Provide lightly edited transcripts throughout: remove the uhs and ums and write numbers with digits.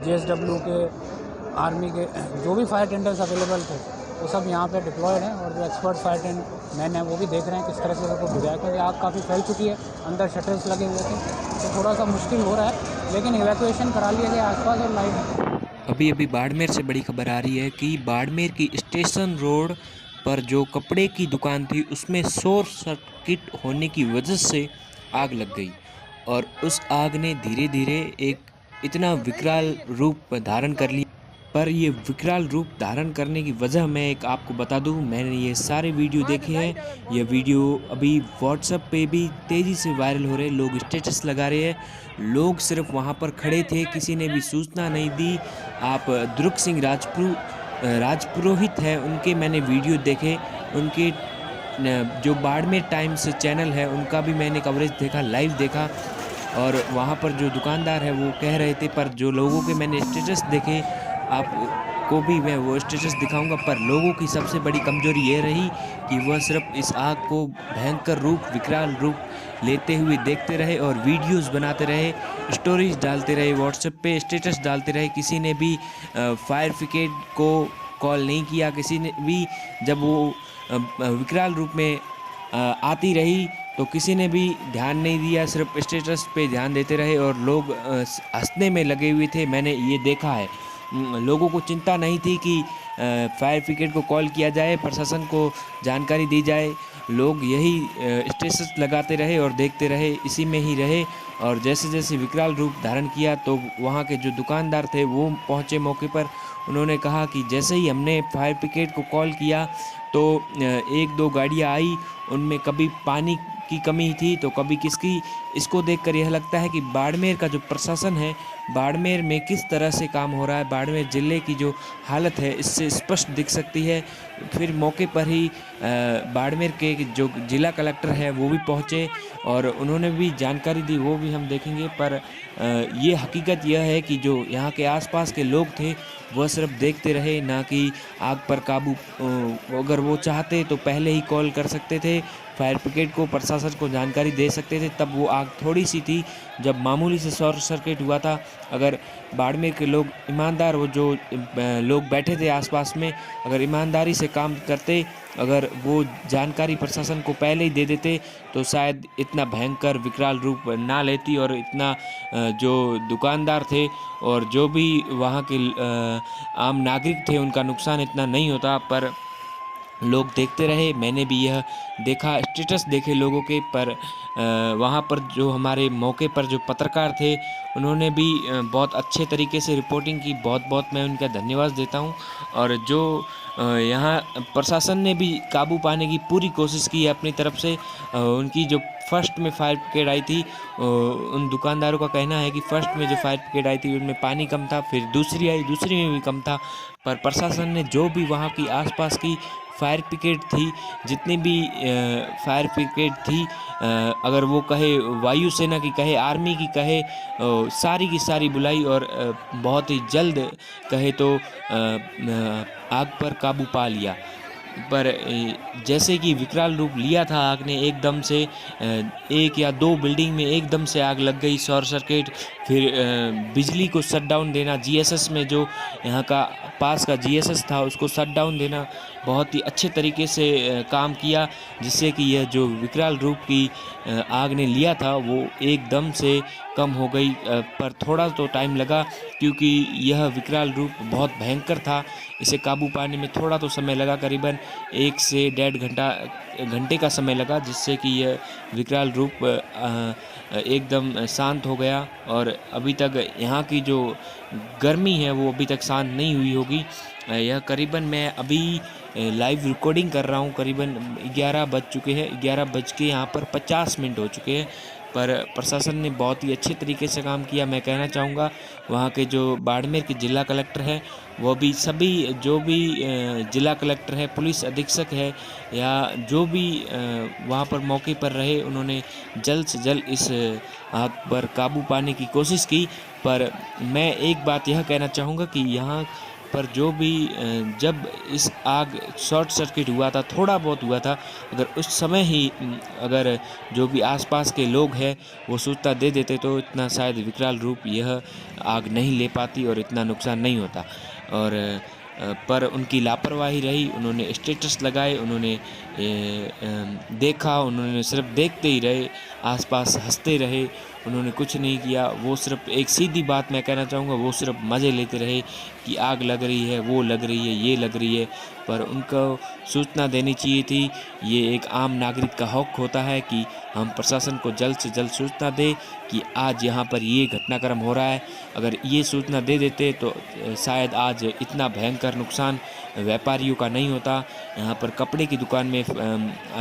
JSW के, army के जो भी फायर टेंडर्स अवेलेबल थे वो सब यहाँ पे डिप्लॉयड हैं, और जो एक्सपर्ट फायर टेंड मैन हैं वो भी देख रहे हैं किस तरह से उसको बुझाया, क्योंकि आग काफ़ी फैल चुकी है, अंदर शटर्स लगे हुए थे, तो थोड़ा सा मुश्किल हो रहा है, लेकिन इवैक्यूएशन करा लिया गया आसपास और लाइट। अभी अभी बाड़मेर से बड़ी खबर आ रही है कि बाड़मेर की स्टेशन रोड पर जो कपड़े की दुकान थी उसमें शॉर्ट सर्किट होने की वजह से आग लग गई और उस आग ने धीरे धीरे एक इतना विकराल रूप धारण कर लिया। पर ये विकराल रूप धारण करने की वजह मैं एक आपको बता दूं, मैंने ये सारे वीडियो देखे हैं। ये वीडियो अभी व्हाट्सएप पे भी तेज़ी से वायरल हो रहे हैं, लोग स्टेटस लगा रहे हैं। लोग सिर्फ वहाँ पर खड़े थे, किसी ने भी सूचना नहीं दी। आप दुर्ग सिंह राजपुरोहित हैं, उनके मैंने वीडियो देखे, उनके जो बाड़मेर टाइम्स चैनल है उनका भी मैंने कवरेज देखा, लाइव देखा। और वहाँ पर जो दुकानदार है वो कह रहे थे, पर जो लोगों के मैंने स्टेटस देखे आपको भी मैं वो स्टेटस दिखाऊंगा। पर लोगों की सबसे बड़ी कमजोरी ये रही कि वह सिर्फ इस आग को भयंकर रूप, विकराल रूप लेते हुए देखते रहे और वीडियोस बनाते रहे, स्टोरीज डालते रहे, व्हाट्सएप पे स्टेटस डालते रहे। किसी ने भी फायर ब्रिगेड को कॉल नहीं किया, किसी ने भी जब वो विकराल रूप में आती रही तो किसी ने भी ध्यान नहीं दिया, सिर्फ स्टेटस पे ध्यान देते रहे और लोग हंसने में लगे हुए थे। मैंने ये देखा है, लोगों को चिंता नहीं थी कि फायर ब्रिगेड को कॉल किया जाए, प्रशासन को जानकारी दी जाए। लोग यही स्टेटस लगाते रहे और देखते रहे, इसी में ही रहे। और जैसे जैसे विकराल रूप धारण किया तो वहाँ के जो दुकानदार थे वो पहुँचे मौके पर। उन्होंने कहा कि जैसे ही हमने फायर ब्रिगेड को कॉल किया तो एक दो गाड़ियाँ आई, उनमें कभी पानी की कमी थी तो कभी किसकी। इसको देखकर यह लगता है कि बाड़मेर का जो प्रशासन है, बाड़मेर में किस तरह से काम हो रहा है, बाड़मेर ज़िले की जो हालत है इससे स्पष्ट दिख सकती है। फिर मौके पर ही बाड़मेर के जो जिला कलेक्टर है वो भी पहुँचे और उन्होंने भी जानकारी दी, वो भी हम देखेंगे। पर ये हकीकत यह है कि जो यहाँ के आसपास के लोग थे वह सिर्फ देखते रहे, ना कि आग पर काबू। अगर वो चाहते तो पहले ही कॉल कर सकते थे फायर ब्रिगेड को, प्रशासन को जानकारी दे सकते थे, तब वो आग थोड़ी सी थी जब मामूली से शॉर्ट सर्किट हुआ था। अगर बाड़मेर के लोग ईमानदार, वो जो लोग बैठे थे आसपास में, अगर ईमानदारी से काम करते, अगर वो जानकारी प्रशासन को पहले ही दे देते तो शायद इतना भयंकर विकराल रूप ना लेती और इतना जो दुकानदार थे और जो भी वहाँ के आम नागरिक थे उनका नुकसान इतना नहीं होता। पर लोग देखते रहे, मैंने भी यह देखा, स्टेटस देखे लोगों के। पर वहाँ पर जो हमारे मौके पर जो पत्रकार थे उन्होंने भी बहुत अच्छे तरीके से रिपोर्टिंग की, बहुत बहुत मैं उनका धन्यवाद देता हूँ। और जो यहाँ प्रशासन ने भी काबू पाने की पूरी कोशिश की है अपनी तरफ से। उनकी जो फर्स्ट में फायर ब्रिगेड आई थी, उन दुकानदारों का कहना है कि फर्स्ट में जो फायर ब्रिगेड आई थी उनमें पानी कम था, फिर दूसरी आई, दूसरी में भी कम था। पर प्रशासन ने जो भी वहाँ की आसपास की फायर ब्रिगेड थी, जितनी भी फायर ब्रिगेड थी, अगर वो कहे वायुसेना की, कहे आर्मी की, कहे सारी की सारी बुलाई और बहुत ही जल्द कहे तो आग पर काबू पा लिया। पर जैसे कि विकराल रूप लिया था आग ने, एकदम से एक या दो बिल्डिंग में एकदम से आग लग गई, शॉर्ट सर्किट। फिर बिजली को शट डाउन देना, जीएसएस में जो यहाँ का पास का जीएसएस था उसको शट डाउन देना, बहुत ही अच्छे तरीके से काम किया, जिससे कि यह जो विकराल रूप की आग ने लिया था वो एकदम से कम हो गई। पर थोड़ा तो टाइम लगा, क्योंकि यह विकराल रूप बहुत भयंकर था। इसे काबू पाने में थोड़ा तो समय लगा, करीबन 1 से 1.5 घंटे का समय लगा, जिससे कि यह विकराल रूप एकदम शांत हो गया। और अभी तक यहाँ की जो गर्मी है वो अभी तक शांत नहीं हुई होगी। यह करीबन मैं अभी लाइव रिकॉर्डिंग कर रहा हूँ, करीबन 11 बज चुके हैं, 11 बज के यहाँ पर 50 मिनट हो चुके हैं। पर प्रशासन ने बहुत ही अच्छे तरीके से काम किया। मैं कहना चाहूँगा वहाँ के जो बाड़मेर के जिला कलेक्टर हैं वो भी, सभी जो भी जिला कलेक्टर है, पुलिस अधीक्षक है, या जो भी वहाँ पर मौके पर रहे, उन्होंने जल्द से जल्द इस आग पर काबू पाने की कोशिश की। पर मैं एक बात यह कहना चाहूँगा कि यहाँ पर जो भी जब इस आग शॉर्ट सर्किट हुआ था, थोड़ा बहुत हुआ था, अगर उस समय ही अगर जो भी आसपास के लोग हैं वो सूचना दे देते तो इतना शायद विकराल रूप यह आग नहीं ले पाती और इतना नुकसान नहीं होता। और पर उनकी लापरवाही रही, उन्होंने स्टेटस लगाए, उन्होंने देखा, उन्होंने सिर्फ देखते ही रहे, आसपास हंसते रहे, उन्होंने कुछ नहीं किया। वो सिर्फ एक सीधी बात मैं कहना चाहूँगा, वो सिर्फ मज़े लेते रहे कि आग लग रही है, वो लग रही है, ये लग रही है, पर उनको सूचना देनी चाहिए थी। ये एक आम नागरिक का हक होता है कि हम प्रशासन को जल्द से जल्द सूचना दें कि आज यहाँ पर ये घटनाक्रम हो रहा है। अगर ये सूचना दे देते तो शायद आज इतना भयंकर नुकसान व्यापारियों का नहीं होता। यहाँ पर कपड़े की दुकान में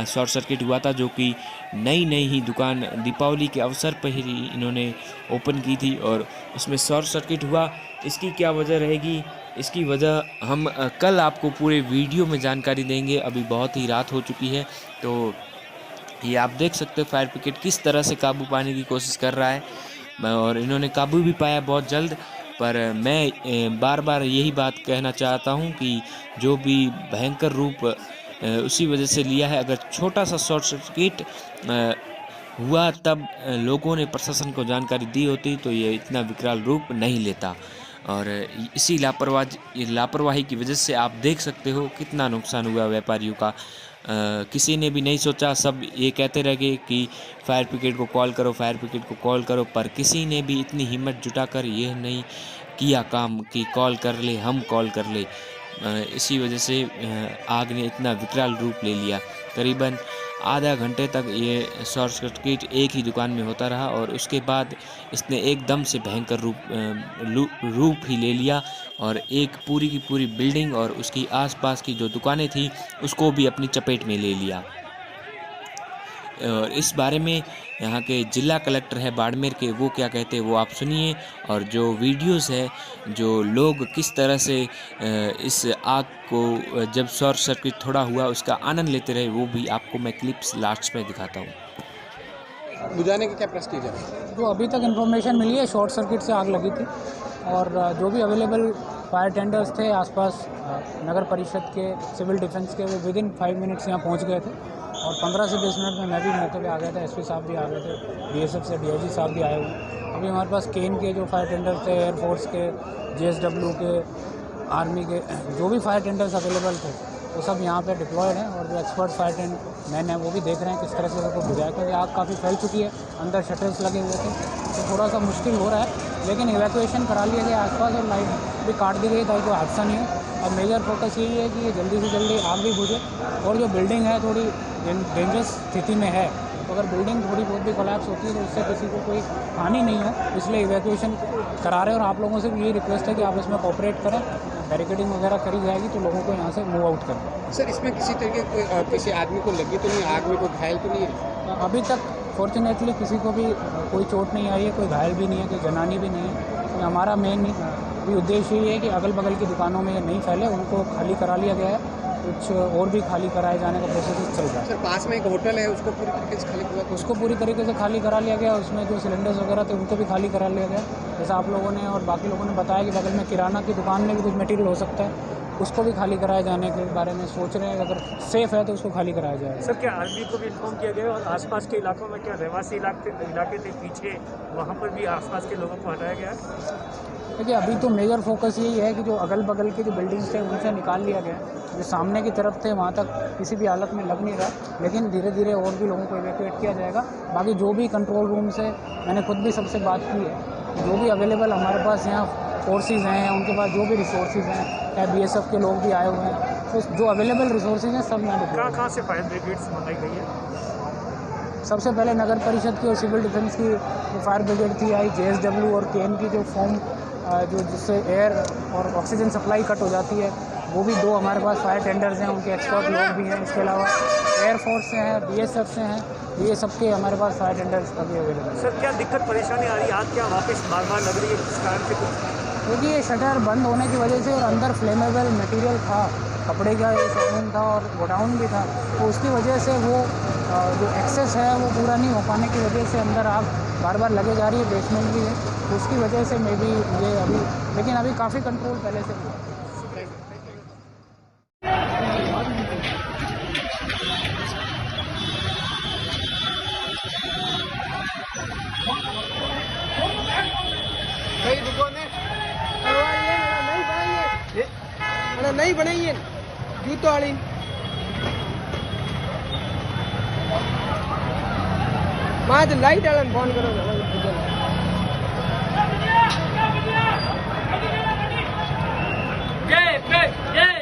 शॉर्ट सर्किट हुआ था, जो कि नई ही दुकान दीपावली के अवसर पर ही इन्होंने ओपन की थी और उसमें शॉर्ट सर्किट हुआ। इसकी क्या वजह रहेगी, इसकी वजह हम कल आपको पूरे वीडियो में जानकारी देंगे। अभी बहुत ही रात हो चुकी है, तो ये आप देख सकते हो फायर ब्रिगेड किस तरह से काबू पाने की कोशिश कर रहा है और इन्होंने काबू भी पाया बहुत जल्द। पर मैं बार बार यही बात कहना चाहता हूँ कि जो भी भयंकर रूप उसी वजह से लिया है। अगर छोटा सा शॉर्ट सर्किट हुआ तब लोगों ने प्रशासन को जानकारी दी होती तो ये इतना विकराल रूप नहीं लेता। और इसी लापरवाही की वजह से आप देख सकते हो कितना नुकसान हुआ व्यापारियों का। किसी ने भी नहीं सोचा, सब ये कहते रह गए कि फायर ब्रिगेड को कॉल करो, फायर ब्रिगेड को कॉल करो, पर किसी ने भी इतनी हिम्मत जुटाकर यह नहीं किया काम कि कॉल कर ले, हम कॉल कर ले। इसी वजह से आग ने इतना विकराल रूप ले लिया। करीबन आधा घंटे तक ये शॉर्ट सर्किट एक ही दुकान में होता रहा और उसके बाद इसने एकदम से भयंकर रूप ही ले लिया और एक पूरी की पूरी बिल्डिंग और उसकी आसपास की जो दुकानें थी उसको भी अपनी चपेट में ले लिया। और इस बारे में यहाँ के जिला कलेक्टर है बाड़मेर के, वो क्या कहते हैं वो आप सुनिए। और जो वीडियोस है, जो लोग किस तरह से इस आग को जब शॉर्ट सर्किट थोड़ा हुआ उसका आनंद लेते रहे, वो भी आपको मैं क्लिप्स लास्ट में दिखाता हूँ। बुझाने की क्या प्रोसीजर है? जो अभी तक इन्फॉर्मेशन मिली है, शॉर्ट सर्किट से आग लगी थी और जो भी अवेलेबल फायर टेंडर्स थे आसपास नगर परिषद के, सिविल डिफेंस के, वो विदिन 5 मिनट्स यहाँ पहुँच गए थे और 15 से 20 मिनट में मैं भी मौके पे आ गया था। एसपी साहब भी आ गए थे, बीएसएफ से डीआईजी साहब भी आए हुए। अभी हमारे पास केन के जो फायर टेंडर्स थे, एयरफोर्स के, जेएसडब्ल्यू के, आर्मी के, जो भी फायर टेंडर्स अवेलेबल थे वो सब यहाँ पे डिप्लॉयड हैं और जो एक्सपर्ट फायर टेंड मैन हैं वो भी देख रहे हैं किस तरह से उसको बुझाया, क्योंकि आग काफ़ी फैल चुकी है, अंदर शटर्स लगे हुए थे, तो थोड़ा सा मुश्किल हो रहा है। लेकिन इवैक्यूएशन करा लिया गया आसपास और लाइट भी काट दी गई ताकि कोई हादसा नहीं हो। और मेजर फोकस यही है कि ये जल्दी से जल्दी आग भी बुझे और जो बिल्डिंग है थोड़ी डेंजरस स्थिति में है, तो अगर बिल्डिंग थोड़ी बहुत भी कोलैप्स होती है तो उससे किसी को कोई हानि नहीं हो, इसलिए इवैक्यूएशन करा रहे हैं। और आप लोगों से भी यही रिक्वेस्ट है कि आप इसमें कोऑपरेट करें, बैरिकेडिंग वगैरह करी जाएगी तो लोगों को यहाँ से मूव आउट करें। सर, इसमें किसी तरीके किसी आदमी को लगी तो नहीं, आग में कोई घायल तो नहीं है? अभी तक फॉर्चुनेटली किसी को भी कोई चोट नहीं आई है, कोई घायल भी नहीं है, कोई जनानी भी नहीं है। तो हमारा मेन भी उद्देश्य ये है कि अगल बगल की दुकानों में ये नहीं फैले, उनको खाली करा लिया गया है, कुछ और भी खाली कराए जाने का प्रोसेस चल रहा है। सर, पास में एक होटल है, उसको पूरी तरीके से खाली हुआ? उसको पूरी तरीके से खाली करा लिया गया, उसमें जो सिलेंडर्स वगैरह थे उनको भी खाली करा लिया गया। जैसा आप लोगों ने और बाकी लोगों ने बताया कि बगल में किराना की दुकान में भी कुछ मटेरियल हो सकता है, उसको भी खाली कराए जाने के बारे में सोच रहे हैं। अगर सेफ़ है तो उसको खाली कराया जाए। सर, क्या आर्मी को भी इन्फॉर्म किया गया और आसपास के इलाकों में क्या रहवासी इलाके थे पीछे, वहाँ पर भी आसपास के लोगों को हटाया गया? देखिए, अभी तो मेजर फोकस यही है कि जो अगल बगल के जो बिल्डिंग्स थे उनसे निकाल लिया गया, जो सामने की तरफ थे वहाँ तक किसी भी हालत में लग नहीं रहा, लेकिन धीरे धीरे और भी लोगों को इवैक्यूएट किया जाएगा। बाकी जो भी कंट्रोल रूम से मैंने खुद भी सबसे बात की है, जो भी अवेलेबल हमारे पास यहाँ फोर्सेस हैं, उनके पास जो भी रिसोर्सेज हैं, चाहे बीएसएफ के लोग भी आए हुए हैं, तो जो अवेलेबल रिसोर्सेज हैं सब यहाँ कहाँ से फायर ब्रिगेड्स मंगाई गई है? सबसे पहले नगर परिषद की और सिविल डिफेंस की जो फायर ब्रिगेड थी आई, जेएसडब्ल्यू और केन की जो फॉर्म जो जिससे एयर और ऑक्सीजन सप्लाई कट हो जाती है, वो भी 2 हमारे पास फायर टेंडर्स हैं, उनके एक्सपर्ट लोग भी हैं। इसके अलावा एयरफोर्स से हैं, बीएसएफ से हैं, ये सबके हमारे पास फायर टेंडर्स अभी अवेलेबल हैं। सर, क्या दिक्कत परेशानी आ रही है? आग क्या वापस बार लग रही है, किस कारण से? कुछ क्योंकि ये शटर बंद होने की वजह से और अंदर फ्लेमेबल मटेरियल था, कपड़े का शोरूम था और गोडाउन भी था, तो उसकी वजह से वो जो एक्सेस है वो पूरा नहीं हो पाने की वजह से अंदर आग बार बार लगे जा रही है। बेसमेंट भी है, तो उसकी वजह से मे बी ये अभी, लेकिन अभी काफ़ी कंट्रोल पहले से हुआ। नहीं बनाई है जूतो वाली मां तो लाइट वाले फोन करो जय